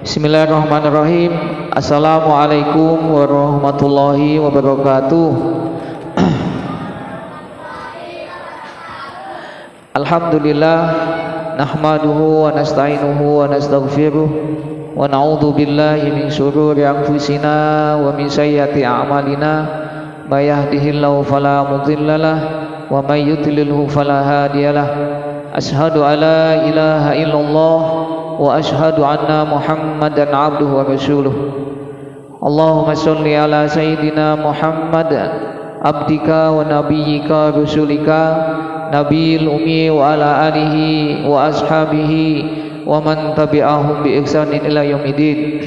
Bismillahirrahmanirrahim. Assalamualaikum warahmatullahi wabarakatuh. Alhamdulillah, nahmaduhu wa nasta'inuhu wa nastaghfiruh wa na'udzu billahi min syururi anfusina wa min sayyiati a'malina. May yahdihillahu fala mudhillalah wa may yudlilhu fala hadiyalah. Asyhadu an la ilaha illallah wa asyhadu anna Muhammadan abduhu wa rasuluh. Allahumma sholli ala sayyidina Muhammad abdika wa nabiyyika rasulika nabiyil ummi wa ala alihi wa ashabihi wa man tabi'ahum bi ihsanin ila yaumidin.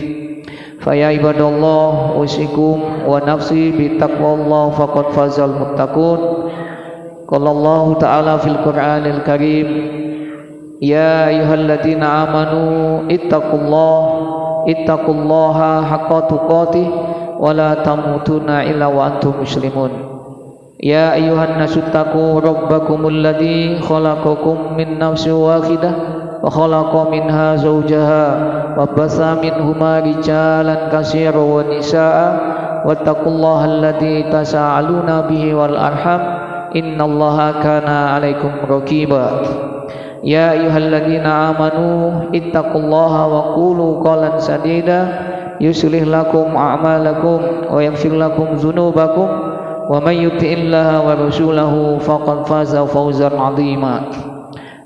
Fa ya ibadallah usikum wa nafsi bi taqwallah faqad fazal muttaqun. Qala Allah ta'ala fil Qur'anil Karim, ya ayyuhalladzina amanu ittaqullaha haqqa tuqatih wa la tamutunna illa wa antum muslimun. Ya ayyuhan nasu taqu rabbakumul ladzi khalaqakum min nafsin wahidah wa khalaqa minha zawjaha wa basa minhuma rijalan katsiran wa nisaa'a wattaqullaha alladzi tasaaluna bihi wal arham innallaha kana 'alaikum raqiba. Ya ayyuhalladzina amanu ittaqullaha wa qulu qawlan sadida yuslih lakum a'malakum wa yaghfir lakum dzunubakum wa may yuti'illaha wa rasulahu faqad faza fawzan 'azima.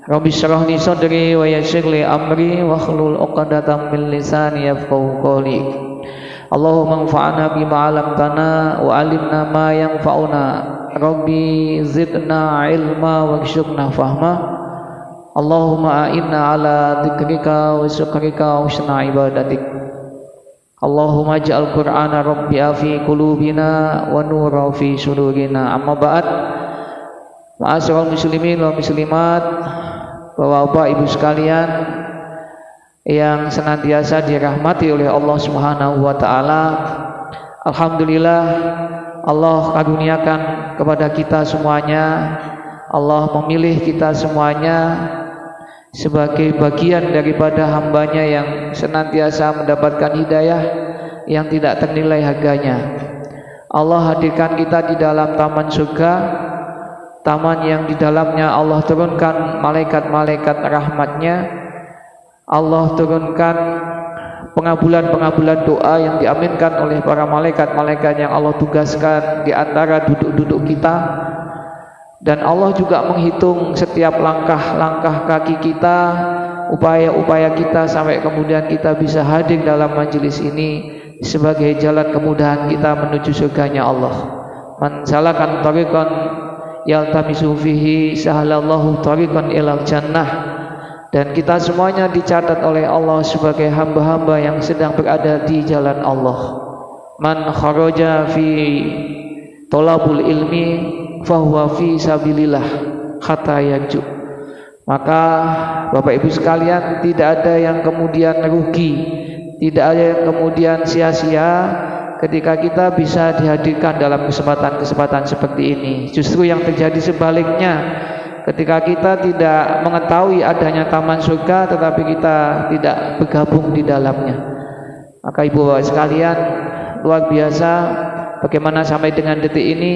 Rabbi shrah li sadri wa yassir li amri wa hlul 'uqdatam min lisani yafqahu qawli. Allahumma anfa'na bima 'allamtana wa 'allimna ma yanfa'una. Rabbi zidna ilma warzuqna fahma. Allahumma a'inna ala dzikrika wa syukrika wa husni ibadatik. Allahumma ij'al Qur'ana rabbi'a fi qulubina wa nura fi sudurina. Amma ba'd. Ma'asyiral muslimin wa muslimat, Bapak Ibu sekalian yang senantiasa dirahmati oleh Allah Subhanahu wa taala. Alhamdulillah, Allah karuniakan kepada kita semuanya, Allah memilih kita semuanya sebagai bagian daripada hambanya yang senantiasa mendapatkan hidayah yang tidak ternilai harganya. Allah hadirkan kita di dalam taman surga, taman yang di dalamnya Allah turunkan malaikat-malaikat rahmatnya. Allah turunkan pengabulan-pengabulan doa yang diaminkan oleh para malaikat-malaikat yang Allah tugaskan di antara duduk-duduk kita. Dan Allah juga menghitung setiap langkah-langkah kaki kita, upaya-upaya kita sampai kemudian kita bisa hadir dalam majelis ini sebagai jalan kemudahan kita menuju surganya Allah. Man salakan tariqan yaltamisu fihi sahalallahu tariqan ilal jannah. Dan kita semuanya dicatat oleh Allah sebagai hamba-hamba yang sedang berada di jalan Allah. Man kharaja fi thalabul ilmi fahuwa fi sabilillah hatta yanju. Maka Bapak Ibu sekalian, tidak ada yang kemudian rugi, tidak ada yang kemudian sia-sia ketika kita bisa dihadirkan dalam kesempatan-kesempatan seperti ini. Justru yang terjadi sebaliknya, ketika kita tidak mengetahui adanya taman surga tetapi kita tidak bergabung di dalamnya. Maka Ibu Bapak sekalian, luar biasa bagaimana sampai dengan detik ini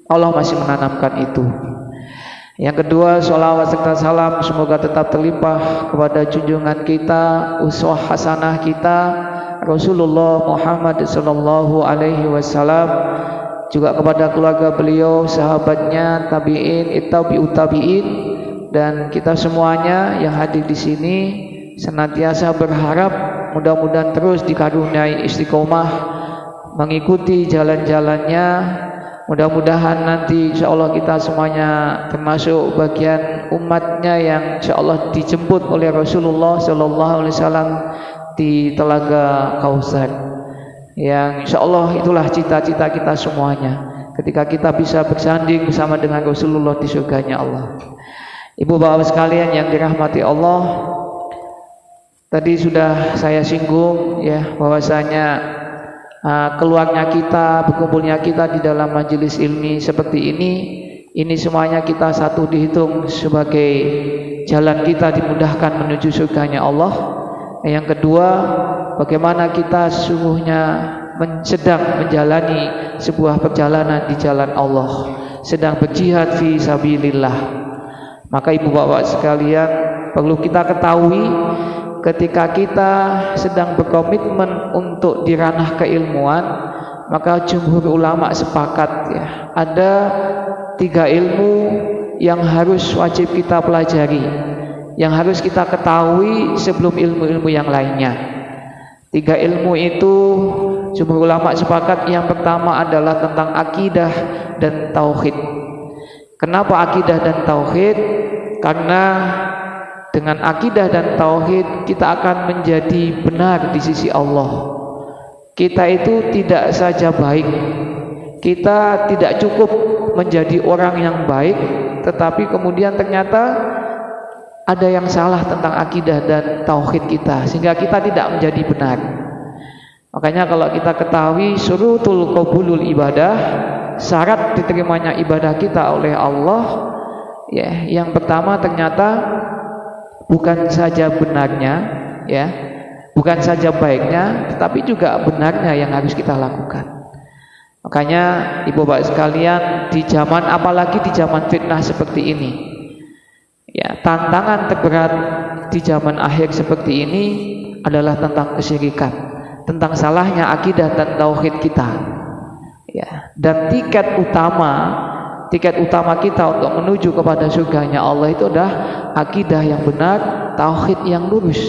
Allah masih menanamkan itu. Yang kedua, sholawat serta salam semoga tetap terlimpah kepada junjungan kita, uswah hasanah kita, Rasulullah Muhammad sallallahu alaihi wasallam, juga kepada keluarga beliau, sahabatnya, tabi'in, ittabi'ut tabi'in, dan kita semuanya yang hadir di sini senantiasa berharap mudah-mudahan terus dikaruniai istiqomah mengikuti jalan-jalannya. Mudah-mudahan nanti insyaallah kita semuanya termasuk bagian umatnya yang insyaallah dijemput oleh Rasulullah sallallahu alaihi wasallam di Telaga Kautsar. Yang insyaallah itulah cita-cita kita semuanya, ketika kita bisa bersanding bersama dengan Rasulullah di surganya Allah. Ibu bapak sekalian yang dirahmati Allah, tadi sudah saya singgung ya bahwasanya keluarnya kita, berkumpulnya kita di dalam majelis ilmi seperti ini semuanya kita satu dihitung sebagai jalan kita dimudahkan menuju surganya Allah. Yang kedua, bagaimana kita sesungguhnya sedang menjalani sebuah perjalanan di jalan Allah, sedang berjihad fi sabilillah. Maka ibu bapak sekalian, perlu kita ketahui ketika kita sedang berkomitmen untuk di ranah keilmuan, maka jumhur ulama sepakat ya, ada 3 ilmu yang harus wajib kita pelajari, yang harus kita ketahui sebelum ilmu-ilmu yang lainnya. 3 ilmu itu jumhur ulama sepakat yang pertama adalah tentang akidah dan tauhid. Kenapa akidah dan tauhid? Karena dengan akidah dan tauhid kita akan menjadi benar di sisi Allah. Kita itu tidak saja baik, kita tidak cukup menjadi orang yang baik, tetapi kemudian ternyata ada yang salah tentang akidah dan tauhid kita, sehingga kita tidak menjadi benar. Makanya kalau kita ketahui syurutul qabulul ibadah, syarat diterimanya ibadah kita oleh Allah, ya, yang pertama ternyata bukan saja benarnya, ya, bukan saja baiknya, tetapi juga benarnya yang harus kita lakukan. Makanya ibu bapak sekalian, di zaman, apalagi di zaman fitnah seperti ini, ya, tantangan terberat di zaman akhir seperti ini adalah tentang kesyirikan, tentang salahnya akidah dan tauhid kita. Ya, dan tiket utama kita untuk menuju kepada surganya Allah itu adalah akidah yang benar, tauhid yang lurus.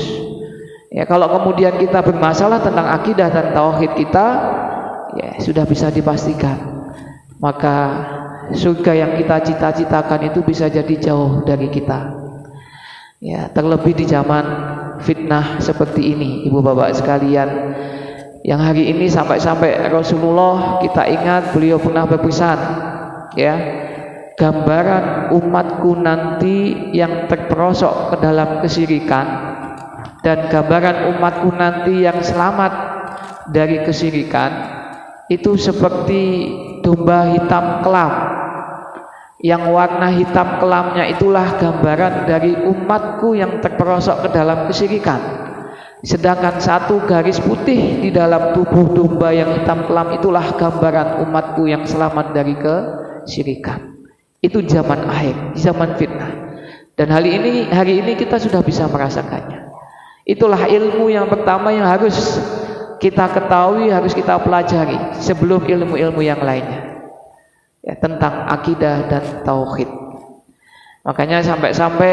Ya, kalau kemudian kita bermasalah tentang akidah dan tauhid kita, ya sudah bisa dipastikan, maka surga yang kita cita-citakan itu bisa jadi jauh dari kita. Ya, terlebih di zaman fitnah seperti ini, ibu bapak sekalian, yang hari ini sampai-sampai Rasulullah kita ingat beliau pernah berpesan, ya, gambaran umatku nanti yang terperosok ke dalam kesyirikan dan gambaran umatku nanti yang selamat dari kesyirikan itu seperti domba hitam kelam, yang warna hitam kelamnya itulah gambaran dari umatku yang terperosok ke dalam kesyirikan. Sedangkan satu garis putih di dalam tubuh domba yang hitam kelam itulah gambaran umatku yang selamat dari kesyirikan. Itu zaman akhir, zaman fitnah. Dan hari ini kita sudah bisa merasakannya. Itulah ilmu yang pertama yang harus kita ketahui, harus kita pelajari sebelum ilmu-ilmu yang lainnya, ya, tentang akidah dan tauhid. Makanya sampai-sampai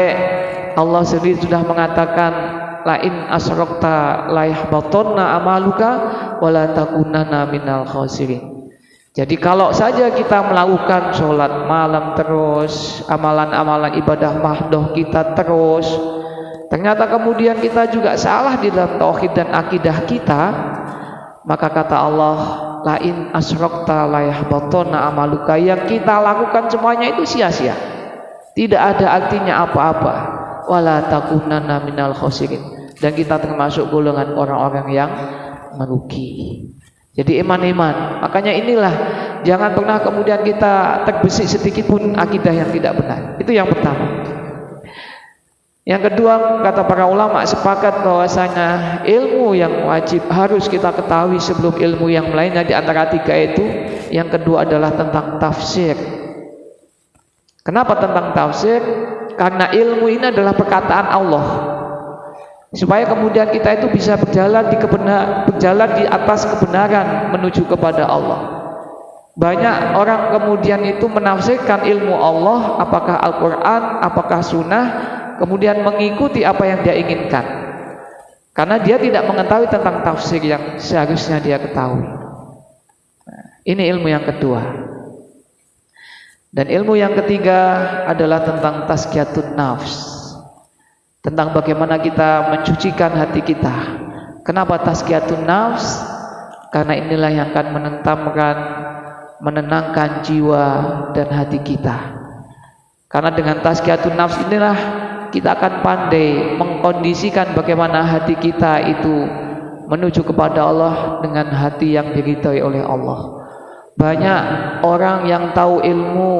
Allah sendiri sudah mengatakan, la in asrakta la yahbatanna amaluka wa la takunanna minal khasirin. Jadi kalau saja kita melakukan sholat malam terus, amalan-amalan ibadah mahdoh kita terus, ternyata kemudian kita juga salah di dalam tauhid dan akidah kita, maka kata Allah, la in asrakta la yahbatanna amaluka, yang kita lakukan semuanya itu sia-sia, tidak ada artinya apa-apa, wala takunanna minal khasirin, dan kita termasuk golongan orang-orang yang merugi. Jadi iman-iman. Makanya inilah, jangan pernah kemudian kita terbesit sedikit pun akidah yang tidak benar. Itu yang pertama. Yang kedua, kata para ulama sepakat bahwasanya ilmu yang wajib harus kita ketahui sebelum ilmu yang lainnya di antara 3 itu, yang kedua adalah tentang tafsir. Kenapa tentang tafsir? Karena ilmu ini adalah perkataan Allah. Supaya kemudian kita itu bisa berjalan di atas kebenaran menuju kepada Allah. Banyak orang kemudian itu menafsirkan ilmu Allah, apakah Al-Quran, apakah Sunnah, kemudian mengikuti apa yang dia inginkan, karena dia tidak mengetahui tentang tafsir yang seharusnya dia ketahui. Ini ilmu yang kedua. Dan ilmu yang ketiga adalah tentang tazkiyatun nafs, tentang bagaimana kita mencucikan hati kita. Kenapa tazkiyatun nafs? Karena inilah yang akan menenangkan jiwa dan hati kita. Karena dengan tazkiyatun nafs inilah kita akan pandai mengkondisikan bagaimana hati kita itu menuju kepada Allah dengan hati yang diridhai oleh Allah. Banyak orang yang tahu ilmu,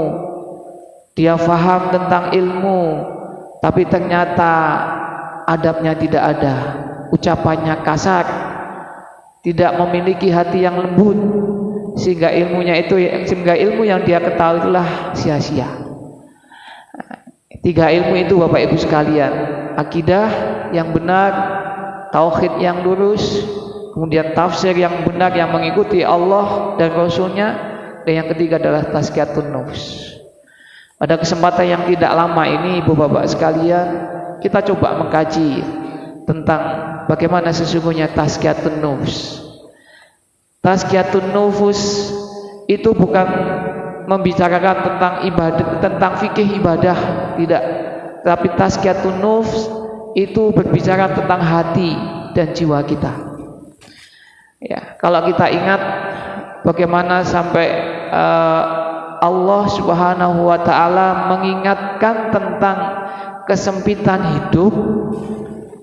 dia faham tentang ilmu, tapi ternyata adabnya tidak ada, ucapannya kasar, tidak memiliki hati yang lembut, sehingga ilmu yang dia ketahui itulah sia-sia. 3 ilmu itu Bapak Ibu sekalian, akidah yang benar, tauhid yang lurus, kemudian tafsir yang benar yang mengikuti Allah dan Rasulnya, dan yang ketiga adalah tazkiyatun nufs. Pada kesempatan yang tidak lama ini Ibu Bapak sekalian, kita coba mengkaji tentang bagaimana sesungguhnya tazkiyatun nufs. Tazkiyatun nufus itu bukan membicarakan tentang ibadah, tentang fikih ibadah, tidak. Tapi tazkiyatun nufs itu berbicara tentang hati dan jiwa kita. Ya, kalau kita ingat bagaimana sampai Allah Subhanahu wa taala mengingatkan tentang kesempitan hidup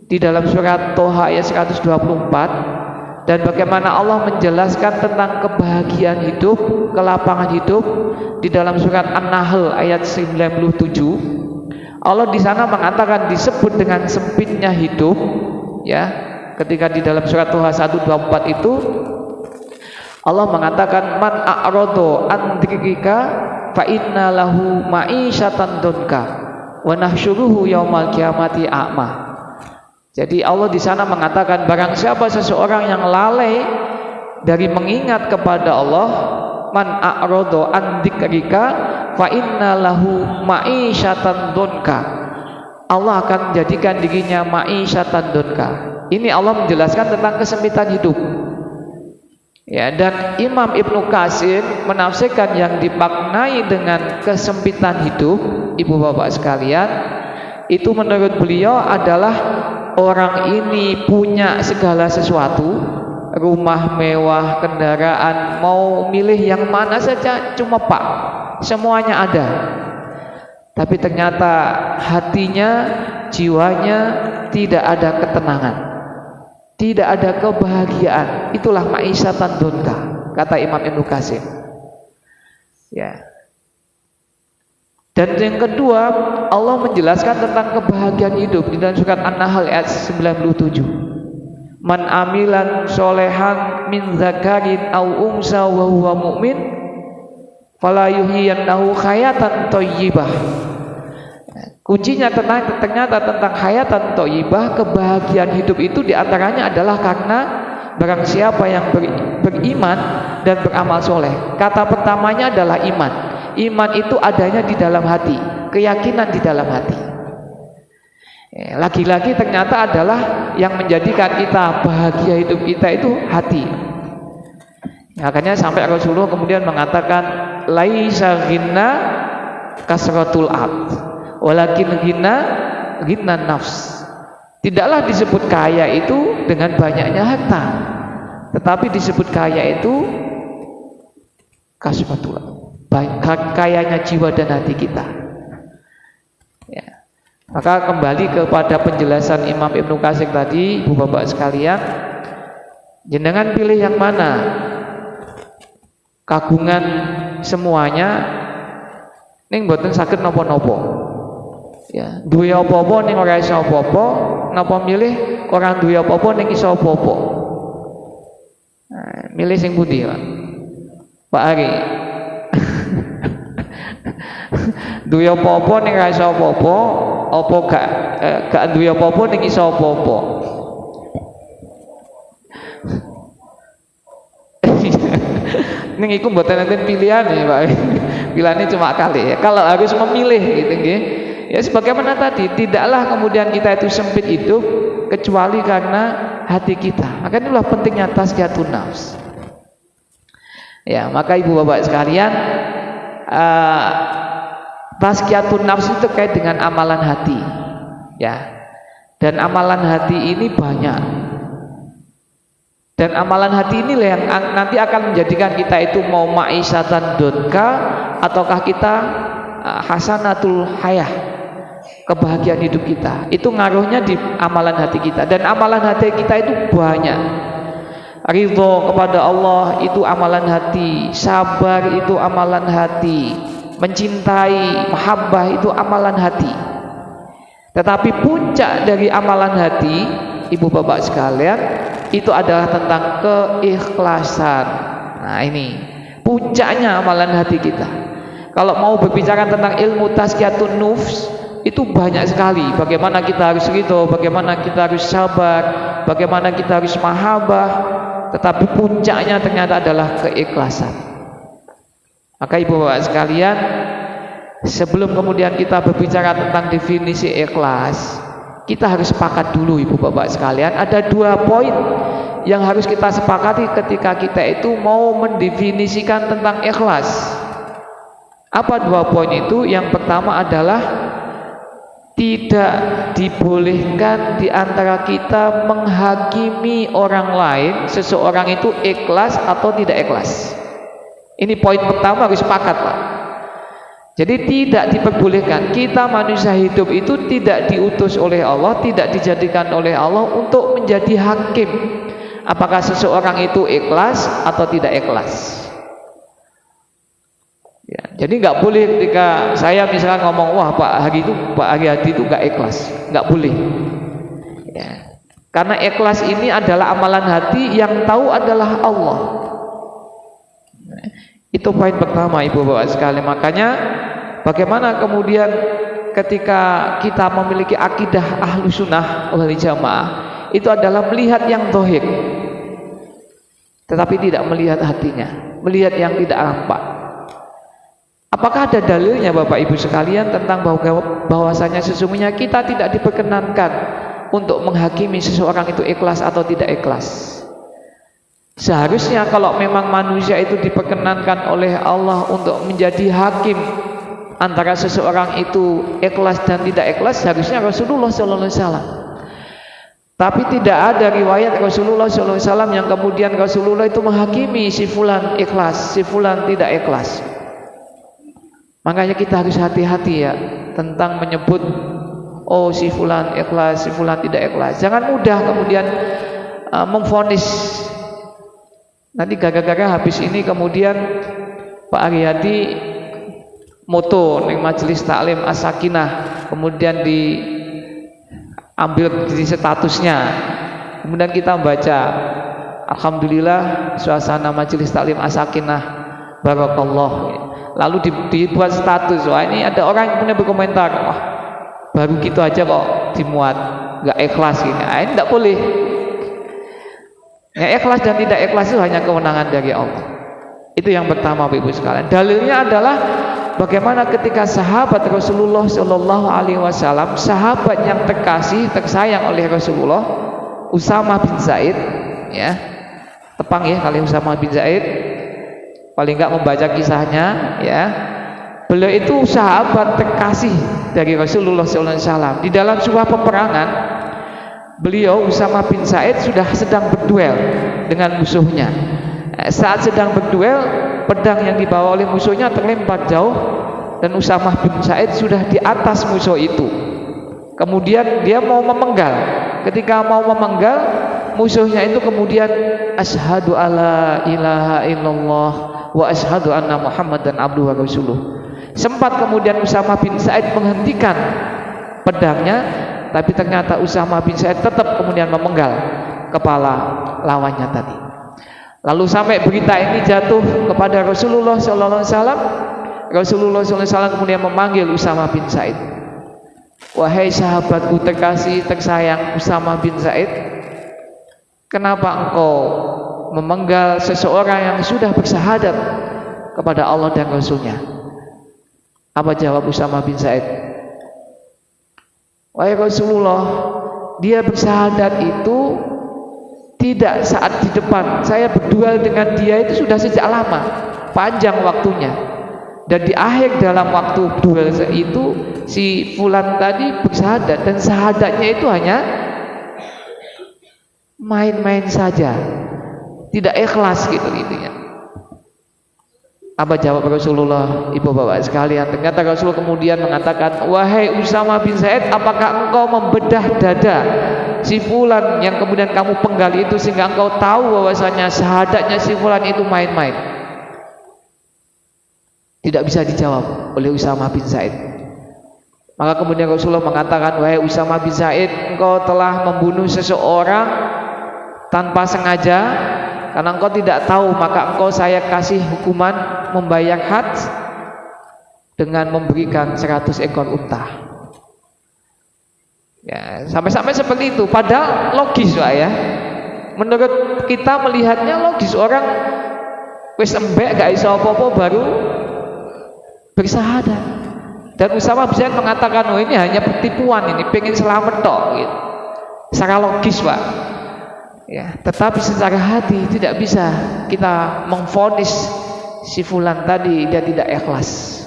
di dalam surat Toha ayat 124, dan bagaimana Allah menjelaskan tentang kebahagiaan hidup, kelapangan hidup di dalam surat An-Nahl ayat 97. Allah di sana mengatakan disebut dengan sempitnya hidup, ya. Ketika di dalam surat Toha 124 itu Allah mengatakan man a'rado an dzikrika fa inna lahu ma'isyatan dunka wa nahsyuruhu yaumal qiyamati a'ma. Jadi Allah di sana mengatakan barang siapa seseorang yang lalai dari mengingat kepada Allah, man a'rado an dzikrika fa inna lahu ma'isyatan dunka, Allah akan menjadikan dirinya ma'isyatan dunka. Ini Allah menjelaskan tentang kesempitan hidup. Ya, dan Imam Ibnu Katsir menafsirkan yang dimaknai dengan kesempitan hidup, Ibu Bapak sekalian, itu menurut beliau adalah orang ini punya segala sesuatu, rumah mewah, kendaraan, mau milih yang mana saja cuma Pak, semuanya ada. Tapi ternyata hatinya, jiwanya tidak ada ketenangan, tidak ada kebahagiaan. Itulah ma'isyatan dunka, kata Imam Ibnu Katsir. Ya. Dan yang kedua, Allah menjelaskan tentang kebahagiaan hidup di dalam surat An-Nahl ayat 97. Man amilan solehan min zakarin aw unsa wa huwa mu'min fala yuhyiyannahu hayatan thayyibah. Kuncinya ternyata tentang hayatan thayyibah, kebahagiaan hidup itu diantaranya adalah karena barang siapa yang beriman dan beramal soleh. Kata pertamanya adalah iman. Iman itu adanya di dalam hati, keyakinan di dalam hati. Lagi-lagi ternyata adalah yang menjadikan kita bahagia hidup kita itu hati. Makanya sampai Rasulullah kemudian mengatakan laisa ghina kasratul abd walakin ghina nafs. Tidaklah disebut kaya itu dengan banyaknya harta, tetapi disebut kaya itu kasratul abd, kayanya jiwa dan hati kita. Ya. Maka kembali kepada penjelasan Imam Ibnu Katsir tadi, Ibu Bapak sekalian, jenengan pilih yang mana? Kagungan semuanya ning mboten saged napa-napa. Ya, duwe apa-apa ning ora iso apa-apa, napa milih ora duwe apa-apa ning iso apa-apa. Nah, milih sing pundi, Pak? Pak Ari. Duwe apa-apa ning ora iso apa-apa, apa gak duwe apa-apa ning iso apa-apa. Ning iku mboten enten pilihan ya, Pak. Pilihannya cuma kali ya. Kalau harus memilih gitu nggih. Ya sebagaimana tadi, tidaklah kemudian kita itu sempit hidup kecuali karena hati kita. Maka inilah pentingnya tazkiyatun nafs. Ya, maka Ibu Bapak sekalian, tazkiyatun nafs itu terkait dengan amalan hati. Ya. Dan amalan hati ini banyak. Dan amalan hati inilah yang nanti akan menjadikan kita itu mau ma'isyatan dunka ataukah kita hasanatul hayah, kebahagiaan hidup kita. Itu ngaruhnya di amalan hati kita. Dan amalan hati kita itu banyak. Ridho kepada Allah itu amalan hati, sabar itu amalan hati, mencintai, mahabbah itu amalan hati. Tetapi puncak dari amalan hati ibu bapak sekalian, itu adalah tentang keikhlasan. Nah, ini puncaknya amalan hati kita. Kalau mau berbicara tentang ilmu tazkiyatun nufs, itu banyak sekali. Bagaimana kita harus ridho, bagaimana kita harus sabar, bagaimana kita harus mahabbah. Tetapi puncaknya ternyata adalah keikhlasan. Maka ibu bapak sekalian, sebelum kemudian kita berbicara tentang definisi ikhlas, kita harus sepakat dulu ibu bapak sekalian. Ada 2 poin yang harus kita sepakati ketika kita itu mau mendefinisikan tentang ikhlas. Apa 2 poin itu? Yang pertama adalah tidak dibolehkan di antara kita menghakimi orang lain, seseorang itu ikhlas atau tidak ikhlas. Ini poin pertama, harus sepakat, Pak. Jadi tidak diperbolehkan. Kita manusia hidup itu tidak diutus oleh Allah, tidak dijadikan oleh Allah untuk menjadi hakim apakah seseorang itu ikhlas atau tidak ikhlas. Ya, jadi nggak boleh ketika saya misalnya ngomong, wah Pak Haryadi itu nggak ikhlas, nggak boleh. Ya. Karena ikhlas ini adalah amalan hati yang tahu adalah Allah. Itu poin pertama ibu bapak sekalian. Makanya bagaimana kemudian ketika kita memiliki akidah ahlu sunnah wal jamaah, itu adalah melihat yang zahir, tetapi tidak melihat hatinya, melihat yang tidak nampak. Apakah ada dalilnya Bapak Ibu sekalian tentang bahwasanya sesungguhnya kita tidak diperkenankan untuk menghakimi seseorang itu ikhlas atau tidak ikhlas? Seharusnya kalau memang manusia itu diperkenankan oleh Allah untuk menjadi hakim antara seseorang itu ikhlas dan tidak ikhlas, seharusnya Rasulullah SAW. Tapi tidak ada riwayat Rasulullah SAW yang kemudian Rasulullah itu menghakimi si fulan ikhlas, si fulan tidak ikhlas. Makanya kita harus hati-hati ya tentang menyebut oh si fulan ikhlas, si fulan tidak ikhlas. Jangan mudah kemudian memvonis. Nanti gara-gara habis ini kemudian Pak Haryadi moto di majelis taklim As-Sakinah, kemudian diambil di statusnya. Kemudian kita membaca alhamdulillah suasana majelis taklim As-Sakinah barakallah. Lalu dibuat status, wah ini ada orang yang punya berkomentar, wah baru gitu aja kok dimuat, nggak ikhlas gini. Nah, ini tidak boleh. Ya, ikhlas dan tidak ikhlas itu hanya kewenangan dari Allah. Itu yang pertama Bapak Ibu sekalian. Dalilnya adalah bagaimana ketika sahabat Rasulullah Shallallahu Alaihi Wasallam, sahabat yang terkasih, tersayang oleh Rasulullah, Usamah bin Zaid, ya, tepang ya kali Usamah bin Zaid. Paling enggak membaca kisahnya, ya. Beliau itu sahabat terkasih dari Rasulullah SAW. Di dalam sebuah peperangan, beliau Usamah bin Zaid sudah sedang berduel dengan musuhnya. Saat sedang berduel, pedang yang dibawa oleh musuhnya terlempar jauh dan Usamah bin Zaid sudah di atas musuh itu. Kemudian dia mau memenggal. Ketika mau memenggal, musuhnya itu kemudian asyhadu alla ilaha illallah wa asyhadu anna Muhammadan abduhu wa rasuluh. Sempat kemudian Usamah bin Zaid menghentikan pedangnya, tapi ternyata Usamah bin Zaid tetap kemudian memenggal kepala lawannya tadi. Lalu sampai berita ini jatuh kepada Rasulullah sallallahu alaihi wasallam. Rasulullah sallallahu alaihi wasallam kemudian memanggil Usamah bin Zaid. Wahai sahabatku terkasih tersayang Usamah bin Zaid, kenapa engkau memenggal seseorang yang sudah bersyahadat kepada Allah dan Rasulnya? Apa jawab Usamah bin Zaid? Wahai Rasulullah, dia bersyahadat itu tidak saat di depan. Saya berduel dengan dia itu sudah sejak lama, panjang waktunya. Dan di akhir dalam waktu duel itu si fulan tadi bersyahadat, dan syahadatnya itu hanya main-main saja, tidak ikhlas gitu intinya. Apa jawab Rasulullah, ibu bapak sekalian? Ternyata Rasul kemudian mengatakan, wahai Usamah bin Zaid, apakah engkau membedah dada si fulan yang kemudian kamu penggal itu sehingga engkau tahu bahwasanya syahadatnya si fulan itu main-main? Tidak bisa dijawab oleh Usamah bin Zaid. Maka kemudian Rasulullah mengatakan, wahai Usama bin Zaid, engkau telah membunuh seseorang tanpa sengaja, karena engkau tidak tahu, maka engkau saya kasih hukuman membayar had dengan memberikan 100 ekor unta. Ya, sampai-sampai seperti itu. Padahal logis, Pak ya. Menurut kita melihatnya logis, orang wis embek gak iso apa-apa baru bersahadat. Dan Usama bisa mengatakan, oh ini hanya pertipuan, ini pengen selamat tok gitu. Secara logis, Pak. Ya, tetapi secara hati tidak bisa kita memvonis si fulan tadi dia tidak ikhlas.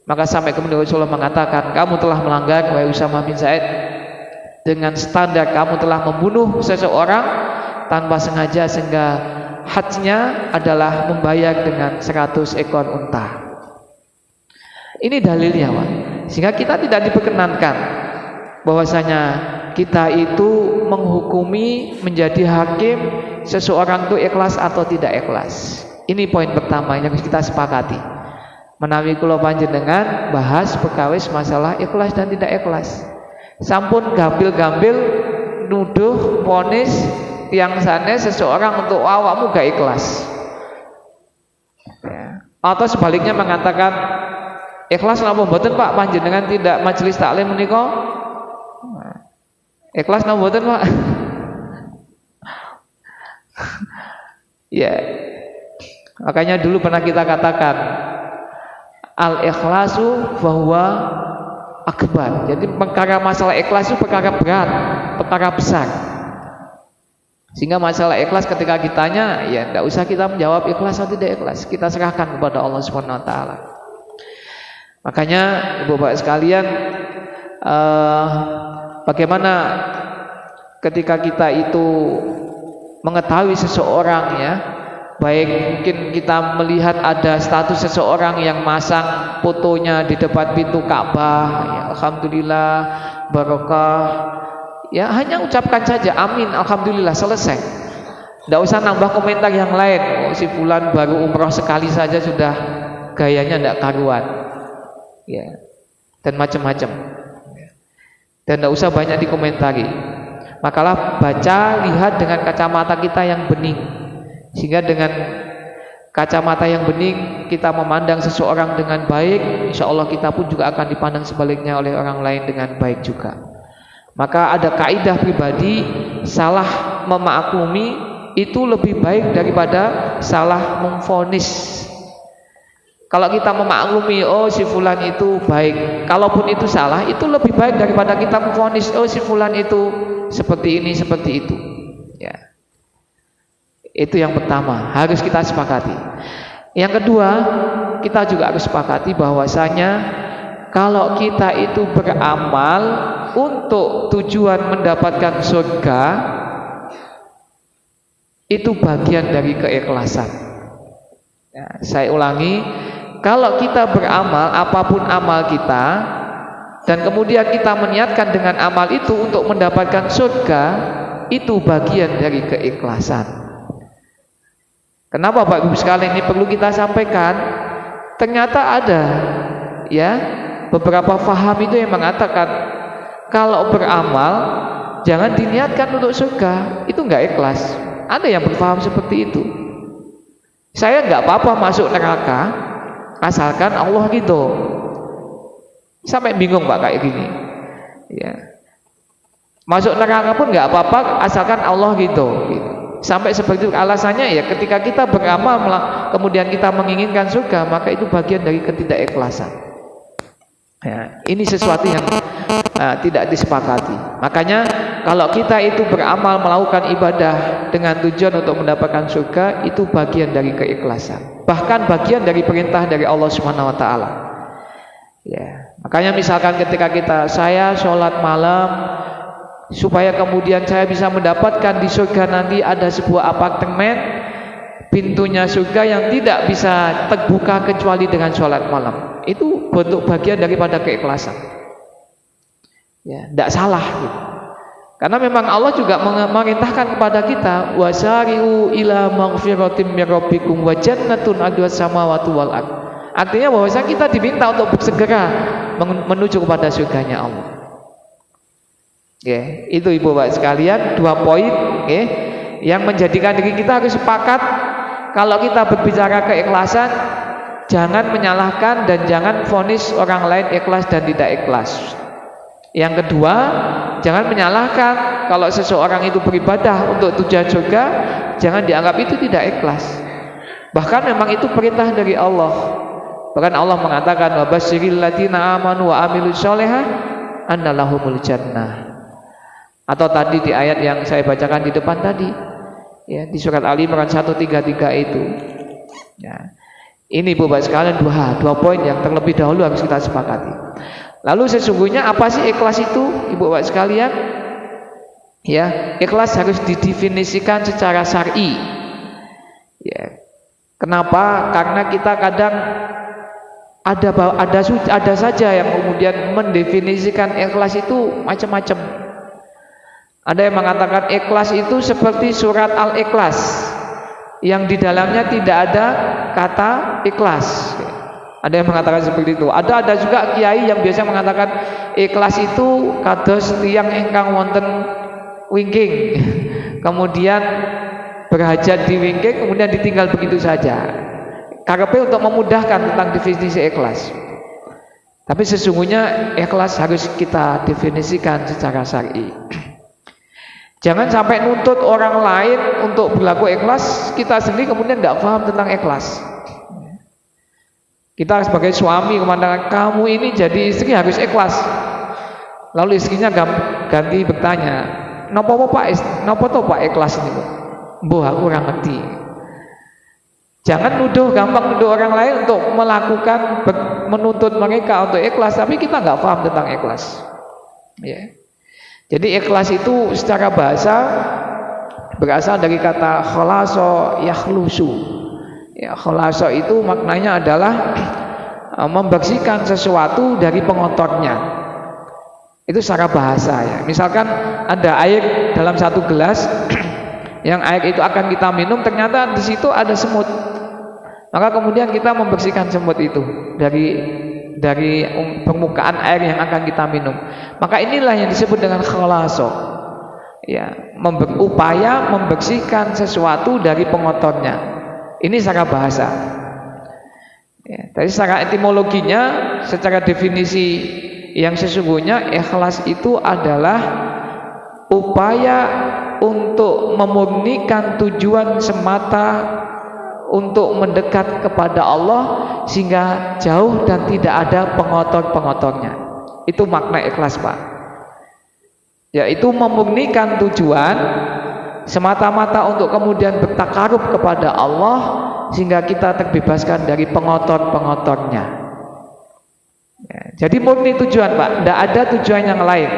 Maka sampai kemudian Rasulullah mengatakan, kamu telah melanggar, wahai Usama bin Zaid, dengan standar kamu telah membunuh seseorang tanpa sengaja, sehingga hadnya adalah membayar dengan 100 ekor unta. Ini dalilnya, Pak. Sehingga kita tidak diperkenankan bahwasanya kita itu menghukumi, menjadi hakim seseorang itu ikhlas atau tidak ikhlas. Ini poin pertama yang harus kita sepakati. Menawi kula panjenengan bahas perkawis masalah ikhlas dan tidak ikhlas. Sampun gambil-gambil nuduh vonis yang sanes seseorang untuk awakmu gak ikhlas. Ya. Atau sebaliknya mengatakan, ikhlas napa mboten Pak panjenengan tidak majelis taklim menika? Ikhlas napa mboten Pak? Ya. Makanya dulu pernah kita katakan, al-ikhlasu bahwa akbar. Jadi perkara masalah ikhlas itu perkara berat, perkara besar. Sehingga masalah ikhlas ketika ditanya, ya tidak usah kita menjawab ikhlas atau tidak ikhlas, kita serahkan kepada Allah Subhanahu wa taala. Makanya Ibu Bapak sekalian, bagaimana ketika kita itu mengetahui seseorang, ya, baik mungkin kita melihat ada status seseorang yang masang fotonya di depan pintu Ka'bah, ya, alhamdulillah, barokah, ya hanya ucapkan saja amin, alhamdulillah, selesai. Tidak usah nambah komentar yang lain. Oh, si fulan baru umroh sekali saja sudah gayanya tidak karuan, ya, dan macam-macam. Dan tidak usah banyak dikomentari. Makalah baca, lihat dengan kacamata kita yang bening. Sehingga dengan kacamata yang bening kita memandang seseorang dengan baik, insya Allah kita pun juga akan dipandang sebaliknya oleh orang lain dengan baik juga. Maka ada kaidah pribadi, salah memaklumi itu lebih baik daripada salah memvonis. Kalau kita memaklumi, oh si fulan itu baik, kalaupun itu salah, itu lebih baik daripada kita memvonis, oh si fulan itu seperti ini, seperti itu. Ya. Itu yang pertama, harus kita sepakati. Yang kedua, kita juga harus sepakati bahwasanya kalau kita itu beramal untuk tujuan mendapatkan surga, itu bagian dari keikhlasan. Ya, saya ulangi, kalau kita beramal, apapun amal kita, dan kemudian kita meniatkan dengan amal itu untuk mendapatkan surga, itu bagian dari keikhlasan. Kenapa Bapak Ibu sekalian ini perlu kita sampaikan? Ternyata ada, ya, beberapa faham itu yang mengatakan kalau beramal jangan diniatkan untuk surga, itu enggak ikhlas. Ada yang berfaham seperti itu. Saya enggak apa-apa masuk neraka asalkan Allah gitu. Sampai bingung Pak kayak gini. Ya. Masuk neraka pun enggak apa-apa asalkan Allah gitu. Sampai seperti itu. Alasannya ya ketika kita beramal kemudian kita menginginkan surga, maka itu bagian dari ketidakikhlasan. Ya, ini sesuatu yang tidak disepakati. Makanya kalau kita itu beramal melakukan ibadah dengan tujuan untuk mendapatkan surga, itu bagian dari keikhlasan. Bahkan bagian dari perintah dari Allah Subhanahu wa taala. Ya, makanya misalkan ketika saya sholat malam supaya kemudian saya bisa mendapatkan di surga nanti ada sebuah apartemen, pintunya surga yang tidak bisa terbuka kecuali dengan sholat malam. Itu bentuk bagian daripada keikhlasan. Ya, tidak salah gitu. Karena memang Allah juga memerintahkan kepada kita, wasari'u ila maghfiratim mir rabbikum wa jannatun 'arduhas samawati wal ardh. Artinya bahwasanya kita diminta untuk bersegera menuju kepada surganya Allah. Itu ibu bapak sekalian 2 poin yang menjadikan diri kita harus sepakat kalau kita berbicara keikhlasan, jangan menyalahkan dan jangan vonis orang lain ikhlas dan tidak ikhlas. Yang kedua, jangan menyalahkan kalau seseorang itu beribadah untuk tujuan surga, jangan dianggap itu tidak ikhlas. Bahkan memang itu perintah dari Allah. Bahkan Allah mengatakan wa basyiril ladzina amanu wa amilus sholihah anna lahumul jannah. Atau tadi di ayat yang saya bacakan di depan tadi, ya, di surat Ali Imran 133 itu. Ya. Ini Bapak sekalian dua poin yang terlebih dahulu harus kita sepakati. Lalu sesungguhnya apa sih ikhlas itu, Ibu Bapak sekalian? Ya, ikhlas harus didefinisikan secara syar'i. Ya. Kenapa? Karena kita kadang ada saja yang kemudian mendefinisikan ikhlas itu macam-macam. Ada yang mengatakan ikhlas itu seperti surat Al-Ikhlas yang di dalamnya tidak ada kata ikhlas. Ada yang mengatakan seperti itu. Ada juga kiai yang biasa mengatakan ikhlas itu kados tiyang ingkang wonten wingking. Kemudian berhajat di wingking, kemudian ditinggal begitu saja. Karepe untuk memudahkan tentang definisi ikhlas. Tapi sesungguhnya ikhlas harus kita definisikan secara syar'i. Jangan sampai nuntut orang lain untuk berlaku ikhlas, kita sendiri kemudian tidak paham tentang ikhlas. Kita sebagai suami memandang kamu ini jadi istri harus ikhlas. Lalu istrinya ganti bertanya, "Napa Pak ikhlas ini, Bu?" "Mbuh aku ora ngerti." Jangan gampang nuduh orang lain untuk melakukan menuntut mereka untuk ikhlas, tapi kita nggak paham tentang ikhlas. Ya. Jadi ikhlas itu secara bahasa berasal dari kata khalaso yakhlusu. Ya, khalaso itu maknanya adalah membersihkan sesuatu dari pengotornya. Itu secara bahasa ya. Misalkan ada air dalam satu gelas, yang air itu akan kita minum, ternyata di situ ada semut. Maka kemudian kita membersihkan semut itu dari permukaan air yang akan kita minum. Maka inilah yang disebut dengan khalaso. Ya, upaya membersihkan sesuatu dari pengotornya. Ini secara bahasa. Ya, tapi secara etimologinya, secara definisi yang sesungguhnya ikhlas itu adalah upaya untuk memurnikan tujuan semata untuk mendekat kepada Allah sehingga jauh dan tidak ada pengotor-pengotornya. Itu makna ikhlas, Pak. Yaitu memurnikan tujuan semata-mata untuk kemudian bertakarub kepada Allah sehingga kita terbebaskan dari pengotor-pengotornya. Ya, jadi murni tujuan, Pak. Tidak ada tujuan yang lain.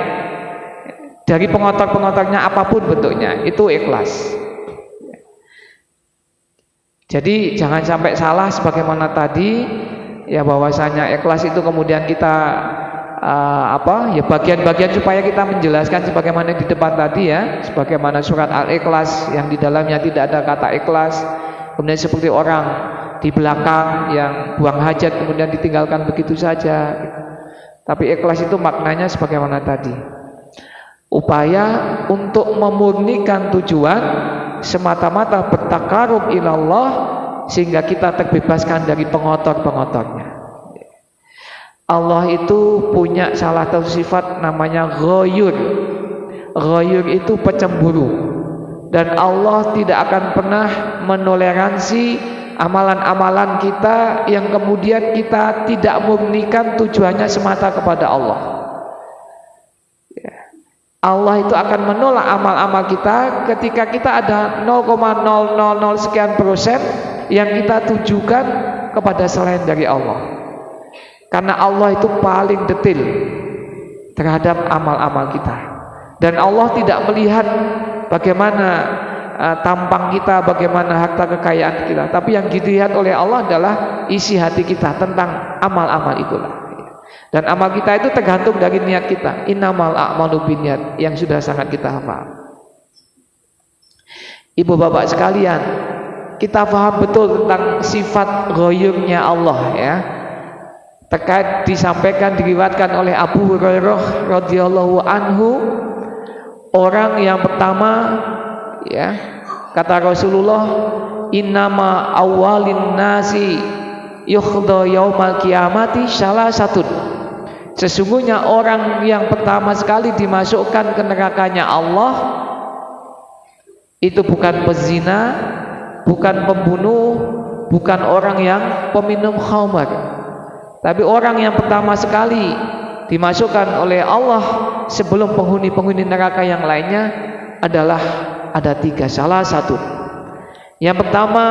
Dari pengotor-pengotornya apapun bentuknya, itu ikhlas. Jadi jangan sampai salah sebagaimana tadi ya, bahwasanya ikhlas itu kemudian kita bagian-bagian supaya kita menjelaskan sebagaimana di depan tadi ya, sebagaimana surat Al-Ikhlas yang di dalamnya tidak ada kata ikhlas. Kemudian seperti orang di belakang yang buang hajat kemudian ditinggalkan begitu saja. Tapi ikhlas itu maknanya sebagaimana tadi, upaya untuk memurnikan tujuan semata-mata bertakarub ilallah sehingga kita terbebaskan dari pengotor-pengotornya. Allah itu punya salah satu sifat namanya ghayur. Ghayur itu pecemburu. Dan Allah tidak akan pernah menoleransi amalan-amalan kita yang kemudian kita tidak murnikan tujuannya semata kepada Allah. Allah itu akan menolak amal-amal kita ketika kita ada 0,000 sekian persen yang kita tujukan kepada selain dari Allah. Karena Allah itu paling detail terhadap amal-amal kita. Dan Allah tidak melihat bagaimana tampang kita, bagaimana harta kekayaan kita. Tapi yang dilihat oleh Allah adalah isi hati kita tentang amal-amal itulah. Dan amal kita itu tergantung dari niat kita. Innamal a'malu binniyat, yang sudah sangat kita hafal. Ibu bapak sekalian, kita paham betul tentang sifat ghayurnya Allah ya. terkait disampaikan diriwayatkan oleh Abu Hurairah radhiyallahu anhu, orang yang pertama ya, kata Rasulullah, innama awwalin nasi yukhda yaumal qiyamati salasatun. Sesungguhnya orang yang pertama sekali dimasukkan ke nerakanya Allah itu bukan pezina, bukan pembunuh, bukan orang yang peminum khamar, tapi orang yang pertama sekali dimasukkan oleh Allah sebelum penghuni-penghuni neraka yang lainnya adalah ada 3, salah satu. Yang pertama,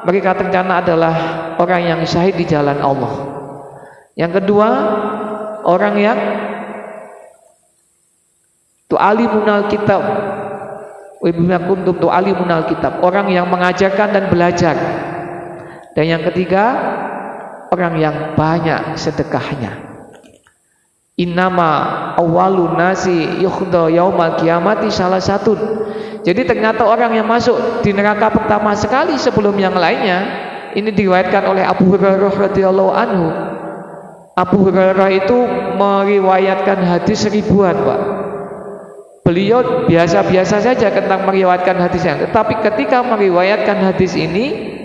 mereka tercana adalah orang yang syahid di jalan Allah. Yang kedua, orang yang tu'alimunal kitab wa bima kuntum tu'alimunal kitab, orang yang mengajarkan dan belajar. Dan yang ketiga, orang yang banyak sedekahnya. Innama awwalun nasi yukhda yaumal qiyamati salah satu. Jadi ternyata orang yang masuk di neraka pertama sekali sebelum yang lainnya, ini diriwayatkan oleh Abu Hurairah radhiyallahu anhu. Abu Hurairah itu meriwayatkan hadis ribuan, Pak. Beliau biasa-biasa saja tentang meriwayatkan hadisnya, tetapi ketika meriwayatkan hadis ini,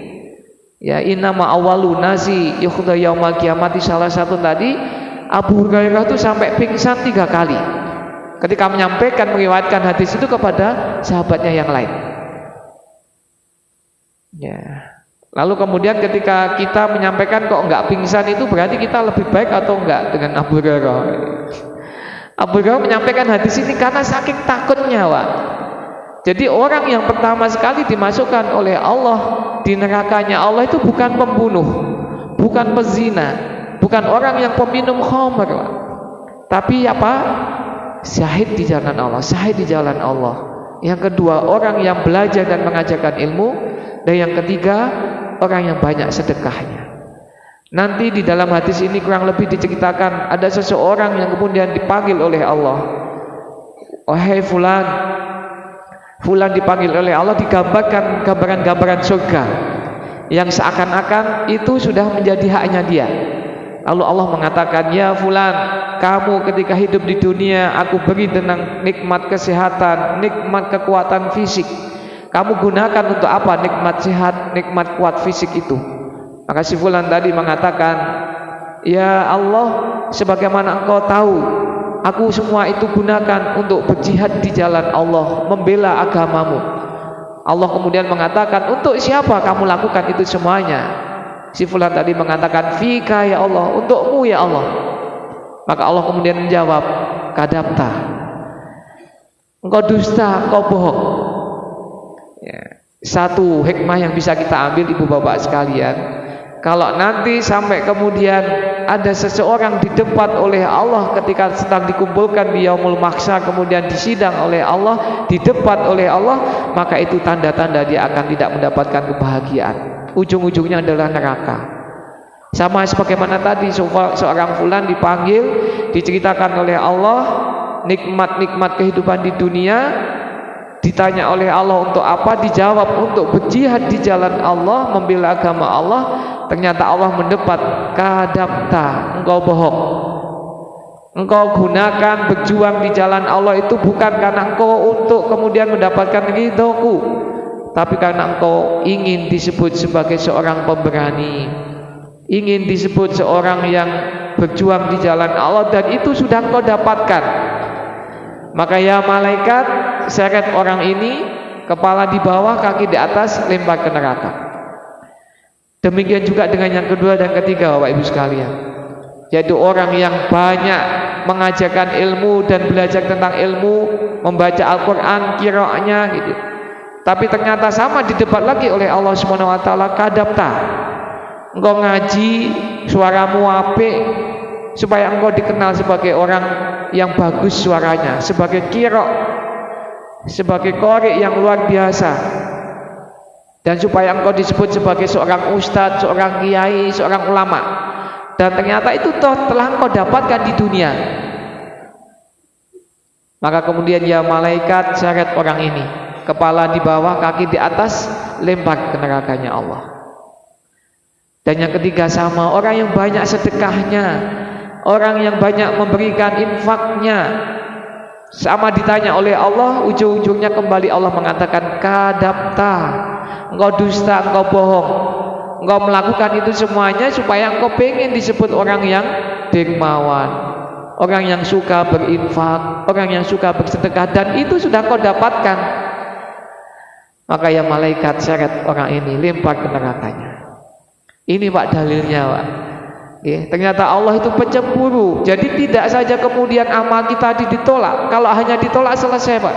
ya innama awwalun nasi yukhda yaumal qiyamati salah satu tadi, Abu Hurairah itu sampai pingsan 3 kali ketika menyampaikan meriwayatkan hadis itu kepada sahabatnya yang lain. Ya. Lalu kemudian ketika kita menyampaikan kok enggak pingsan, itu berarti kita lebih baik atau enggak dengan Abu Hurairah? Abu Hurairah menyampaikan hadis ini karena saking takutnya, Pak. Jadi orang yang pertama sekali dimasukkan oleh Allah di nerakanya Allah itu bukan pembunuh, bukan pezina, bukan orang yang peminum khamr, tapi apa? Syahid di jalan Allah, syahid di jalan Allah. Yang kedua, orang yang belajar dan mengajarkan ilmu. Dan yang ketiga, orang yang banyak sedekahnya. Nanti di dalam hadis ini kurang lebih diceritakan ada seseorang yang kemudian dipanggil oleh Allah. Wahai fulan, fulan dipanggil oleh Allah, digambarkan gambaran-gambaran surga yang seakan-akan itu sudah menjadi haknya dia. Lalu Allah mengatakan, ya fulan, kamu ketika hidup di dunia aku beri tentang nikmat kesehatan, nikmat kekuatan fisik. Kamu gunakan untuk apa nikmat sehat, nikmat kuat fisik itu? Maka si fulan tadi mengatakan, ya Allah, sebagaimana engkau tahu, aku semua itu gunakan untuk berjihad di jalan Allah, membela agamamu. Allah kemudian mengatakan, untuk siapa kamu lakukan itu semuanya? Si fulan tadi mengatakan, fika ya Allah, untukmu ya Allah. Maka Allah kemudian menjawab, kadabta, engkau dusta, engkau bohong. Ya, satu hikmah yang bisa kita ambil ibu bapak sekalian, kalau nanti sampai kemudian ada seseorang didebat oleh Allah ketika sedang dikumpulkan di yaumul mahsyar, kemudian disidang oleh Allah, didebat oleh Allah, maka itu tanda-tanda dia akan tidak mendapatkan kebahagiaan. Ujung-ujungnya adalah neraka. Sama sebagaimana tadi seorang fulan dipanggil, diceritakan oleh Allah nikmat-nikmat kehidupan di dunia, ditanya oleh Allah untuk apa, dijawab untuk berjihad di jalan Allah, membela agama Allah. Ternyata Allah mendebat, kadabta, engkau bohong. Engkau gunakan berjuang di jalan Allah itu bukan karena engkau untuk kemudian mendapatkan ridhoku, tapi karena engkau ingin disebut sebagai seorang pemberani, ingin disebut seorang yang berjuang di jalan Allah, dan itu sudah engkau dapatkan. Maka ya malaikat, seret orang ini, kepala di bawah, kaki di atas, lempar ke neraka. Demikian juga dengan yang kedua dan ketiga, Bapak Ibu sekalian, yaitu orang yang banyak mengajarkan ilmu dan belajar tentang ilmu, membaca Al-Quran, qiraatnya gitu. Tapi ternyata sama didebat lagi oleh Allah Subhanahu wa taala, kadabta, engkau ngaji, suaramu apik, supaya engkau dikenal sebagai orang yang bagus suaranya, sebagai qira', sebagai qari yang luar biasa, dan supaya engkau disebut sebagai seorang ustadz, seorang kiai, seorang ulama. Dan ternyata itu telah engkau dapatkan di dunia. Maka kemudian ya malaikat, seret orang ini, kepala di bawah, kaki di atas, lempar ke nerakanya Allah. Dan yang ketiga sama, orang yang banyak sedekahnya, orang yang banyak memberikan infaknya, sama ditanya oleh Allah, ujung-ujungnya kembali Allah mengatakan kadabta, engkau dusta, engkau bohong, engkau melakukan itu semuanya supaya engkau pengen disebut orang yang dermawan, orang yang suka berinfak, orang yang suka bersedekah, dan itu sudah kau dapatkan. Maka ya malaikat seret orang ini, lempar ke nerakanya. Ini Pak dalilnya Pak. Ya, ternyata Allah itu pencemburu. Jadi tidak saja kemudian amal kita ditolak. Kalau hanya ditolak selesai Pak.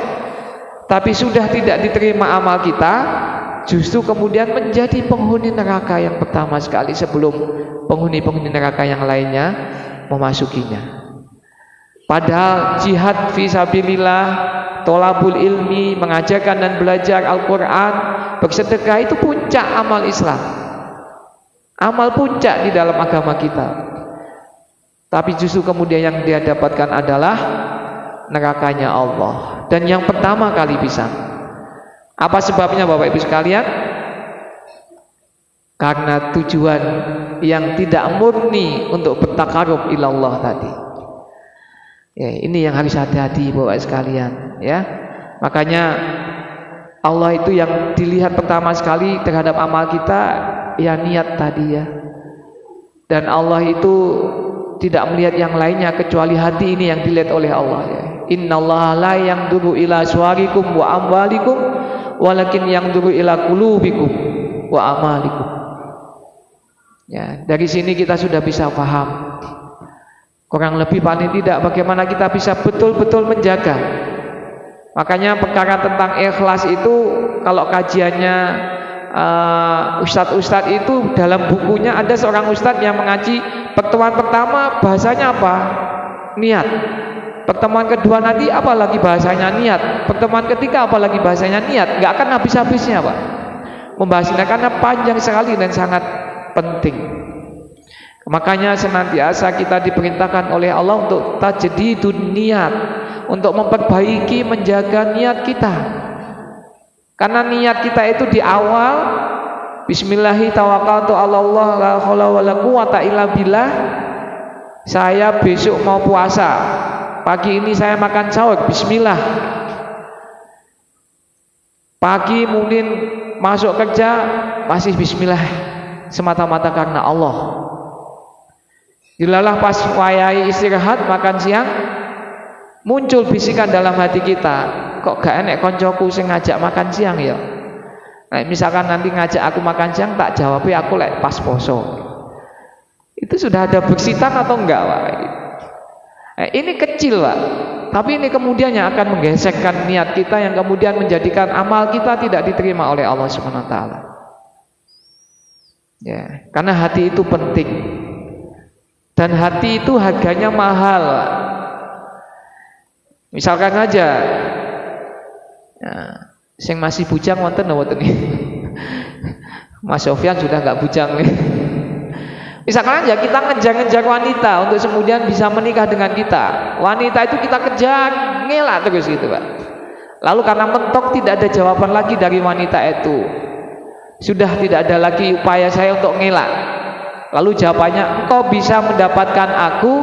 Tapi sudah tidak diterima amal kita, justru kemudian menjadi penghuni neraka yang pertama sekali sebelum penghuni-penghuni neraka yang lainnya memasukinya. Padahal jihad fisabilillah, tolabul ilmi, mengajarkan dan belajar Al-Quran, bersedekah itu puncak amal Islam. Amal puncak di dalam agama kita. Tapi justru kemudian yang dia dapatkan adalah nerakanya Allah. Dan yang pertama kali bisa. Apa sebabnya Bapak Ibu sekalian? Karena tujuan yang tidak murni untuk bertakarub ilallah tadi. Ya, ini yang harus hati-hati Bapak sekalian, ya. Makanya Allah itu yang dilihat pertama sekali terhadap amal kita, ya niat tadi ya. Dan Allah itu tidak melihat yang lainnya kecuali hati ini yang dilihat oleh Allah ya. Innallaha la yanzuru ila suwarikum wa amwalikum walakin yanzuru ila qulubikum wa amalikum. Ya, dari sini kita sudah bisa paham. Kurang lebih paling tidak bagaimana kita bisa betul-betul menjaga. Makanya perkara tentang ikhlas itu kalau kajiannya ustadz-ustadz itu dalam bukunya ada seorang ustadz yang mengaji pertemuan pertama bahasanya apa? Niat. Pertemuan kedua nanti apa lagi bahasanya? Niat. Pertemuan ketiga apa lagi bahasanya? Niat. Nggak akan habis-habisnya Pak membahasnya karena panjang sekali dan sangat penting. Makanya senantiasa kita diperintahkan oleh Allah untuk tajdidun niat, untuk memperbaiki, menjaga niat kita. Karena niat kita itu di awal bismillahi tawakkaltu 'alallah la haula wala quwata illa billah. Saya besok mau puasa. Pagi ini saya makan sahur bismillah. Pagi mungkin masuk kerja masih bismillah semata-mata karena Allah. Dilalah pas wayai istirahat makan siang muncul bisikan dalam hati kita, kok gak enek koncoku sing ngajak makan siang ya. Nah, misalkan nanti ngajak aku makan siang tak jawabnya aku lek pas poso. Itu sudah ada bersitan atau enggak Pak? Ini kecil Pak, tapi ini kemudian yang akan menggesekkan niat kita yang kemudian menjadikan amal kita tidak diterima oleh Allah SWT. Ya, karena hati itu penting. Dan hati itu harganya mahal. Misalkan aja ya, sing masih bujang wonten napa nih? Mas Sofyan sudah enggak bujang nih. Misalkan aja kita ngejar-ngejar wanita untuk kemudian bisa menikah dengan kita. Wanita itu kita kejar, ngelak terus gitu Pak. Lalu karena mentok tidak ada jawaban lagi dari wanita itu. Sudah tidak ada lagi upaya saya untuk ngelak. Lalu jawabannya, engkau bisa mendapatkan aku,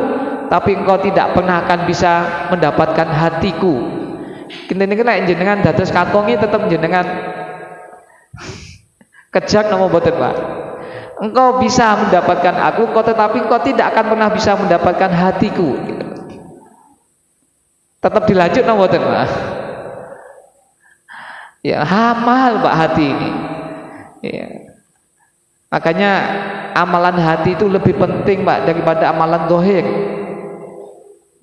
tapi engkau tidak pernah akan bisa mendapatkan hatiku. Kene nek jenengan dados katongi tetap jenengan kejar nomor boten Pak. Engkau bisa mendapatkan aku, tetapi engkau tidak akan pernah bisa mendapatkan hatiku. Tetap dilanjut nomor boten Pak. Ya, mahal Pak hati ini. Ya. Makanya amalan hati itu lebih penting Pak daripada amalan zahir.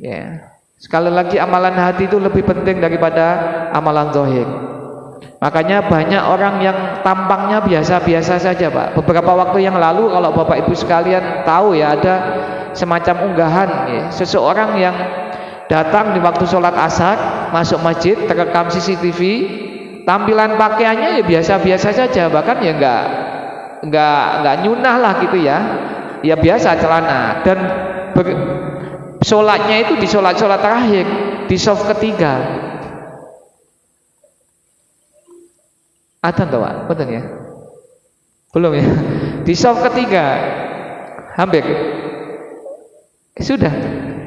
Ya. Sekali lagi amalan hati itu lebih penting daripada amalan zahir. Makanya banyak orang yang tampangnya biasa-biasa saja Pak. Beberapa waktu yang lalu kalau Bapak Ibu sekalian tahu ya ada semacam unggahan ya, seseorang yang datang di waktu sholat asar masuk masjid terekam CCTV, tampilan pakaiannya ya biasa-biasa saja, bahkan ya enggak nyunah lah gitu ya, ya biasa celana, dan sholatnya itu di sholat terakhir di shaf ketiga. Ada enggak Pak? Betul ya? Belum ya? Di shaf ketiga hampir sudah.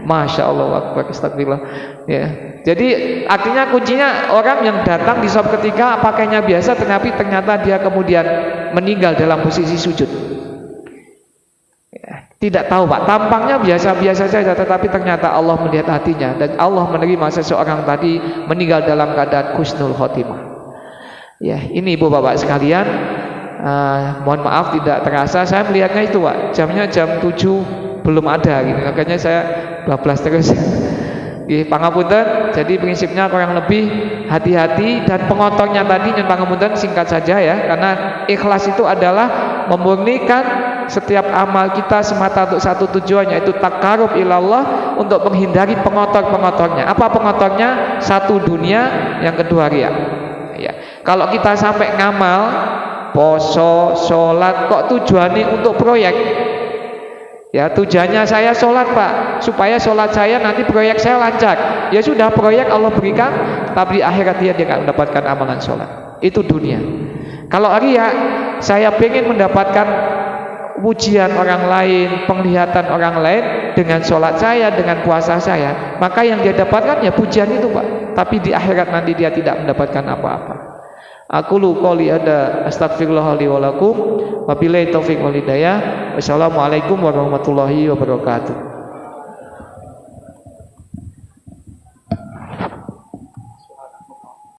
Masya Allah, akbar, astagfirullah. Ya. Jadi artinya kuncinya orang yang datang di shaf ketiga pakainya biasa, ternyata dia kemudian meninggal dalam posisi sujud. Ya. Tidak tahu Pak, tampangnya biasa-biasa saja, tetapi ternyata Allah melihat hatinya dan Allah menerima seseorang tadi meninggal dalam keadaan husnul khotimah. Ya, ini Ibu Bapak sekalian, mohon maaf tidak terasa saya melihatnya itu Pak, jamnya jam 7 belum ada gitu, makanya saya bablas terus. Pangapunten, jadi prinsipnya kurang lebih hati-hati, dan pengotornya tadi nyun pangapunten singkat saja ya, karena ikhlas itu adalah memurnikan setiap amal kita semata untuk satu tujuan, yaitu takarub ilallah, untuk menghindari pengotor-pengotornya. Apa pengotornya? Satu dunia, yang kedua riya. Ya. Kalau kita sampai ngamal, poso, sholat, kok tujuannya untuk proyek? Ya, tujuannya saya sholat Pak, supaya sholat saya nanti proyek saya lancar. Ya sudah, proyek Allah berikan, tapi di akhirat dia akan mendapatkan amalan sholat. Itu dunia. Kalau riya, saya ingin mendapatkan pujian orang lain, penglihatan orang lain dengan sholat saya, dengan puasa saya, maka yang dia dapatkan ya pujian itu Pak. Tapi di akhirat nanti dia tidak mendapatkan apa-apa. Aku qouli ada, astagfirullah li wa lakum, wabillahi taufiq wal hidayah. Wassalamualaikum warahmatullahi wabarakatuh.